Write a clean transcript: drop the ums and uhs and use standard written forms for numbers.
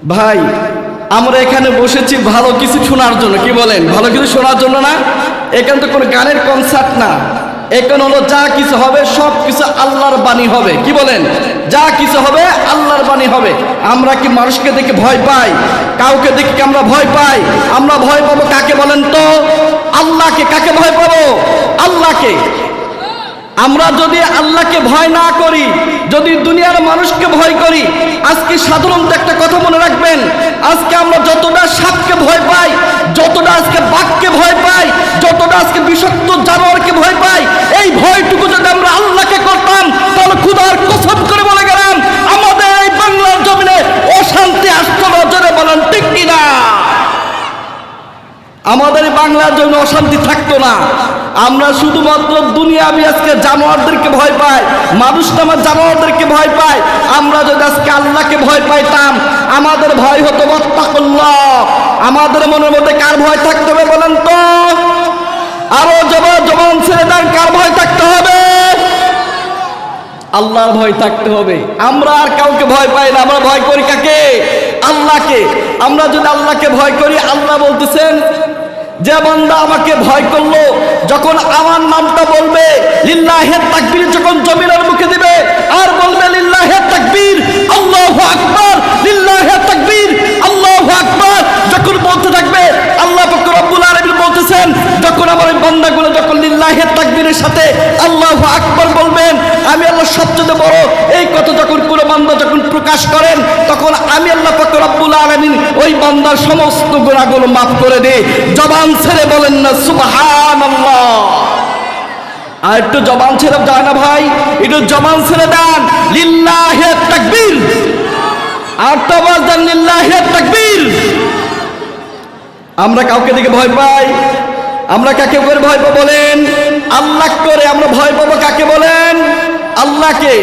ভাই আমরা এখানে বসেছি ভালো কিছু শোনার জন্য, কি বলেন? ভালো কিছু শোনার জন্য না, এখানে তো কোনো গানের কনসার্ট না, এখানে হলো যা কিছু হবে সব কিছু আল্লাহর বাণী হবে, কি বলেন? যা কিছু হবে আল্লাহর বাণী হবে। আমরা কি মানুষকে দেখে ভয় পাই? কাউকে দেখে কি আমরা ভয় পাই? আমরা ভয় পাবো কাকে বলেন তো? আল্লাহকে। কাকে ভয় পাবো? আল্লাহকে। আমরা যদি আল্লাহকে ভয় না করি, যদি দুনিয়ার মানুষকে ভয় করি, আজকে সাধারণত একটা কথা মনে রাখবেন, আজকে আমরা যতটা সাপকে ভয় পাই, যতটা আজকে বাঘকে ভয় পাই, যতটা আজকে বিষাক্ত জানোয়ারকে ভয় পাই, এই ভয়টুকু যদি আমরা আল্লাহকে করতাম, তাহলে খোদার কসম করে বলে গেলাম আমাদের এই বাংলার জমিনে অশান্তি আসতো না। জোরে বলেন ঠিক কিনা? আমাদের বাংলার জন্য অশান্তি থাকতো না। আমরা শুধুমাত্র দুনিয়াবি আজকে জানোয়ারদেরকে ভয় পাই, মানুষ নামের জানোয়ারদেরকে ভয় পাই। আমরা যদি আজকে আল্লাহকে ভয় পাইতাম, আমাদের ভয় হতো ওয়াত্তাকুল্লাহ। আমাদের মনের মধ্যে কার ভয় থাকতে হবে বলেন তো? আরো জবান ছেড়ে দেন, কার ভয় থাকতে হবে? আল্লাহর ভয় থাকতে হবে। আমরা আর কাউকে ভয় পাই না, আমরা ভয় করি কাকে? আল্লাহকে। আমরা যদি আল্লাহকে ভয় করি, আল্লাহ বলতেছেন যে বান্দা আমাকে ভয় করলো, যখন আমার নামটা বলবে, লিল্লাহে তাকবীর যখন জমিনের মুখে দিবে, আর বলবে লিল্লাহে তাকবীর, আল্লাহু আকবার, লিল্লাহে তাকবীর, আল্লাহু আকবার, যখন বলতে থাকবে, আল্লাহ পাক রব্বুল আলামিন বলতেছেন, যখন আমার এই বান্দাগুলো যখন লিল্লাহে তাকবীরের সাথে আল্লাহু আকবার বলবেন, আমি আল্লাহ সবচেয়ে বড়, এই কথা যখন কোনো বান্দা যখন প্রকাশ করেন, তখন আমি আল্লাহ পাক রব্বুল আলামিন ওই বান্দার সমস্ত গুনাহগুলো মাফ করে দেই। জবান ছেড়ে বলেন না সুবহানাল্লাহ। আর একটু জবান ছেড়ে যায় না ভাই, একটু জবান ছেড়ে দেন, লিল্লাহে তাকবীর। আর তো আওয়াজ দেন, লিল্লাহে তাকবীর। আমরা কাউকে দেখে ভয় পাই? আমরা কাকে করে ভয় পাবো বলেন? আল্লাহ করে আমরা ভয় পাবো কাকে বলেন? আল্লাহকে।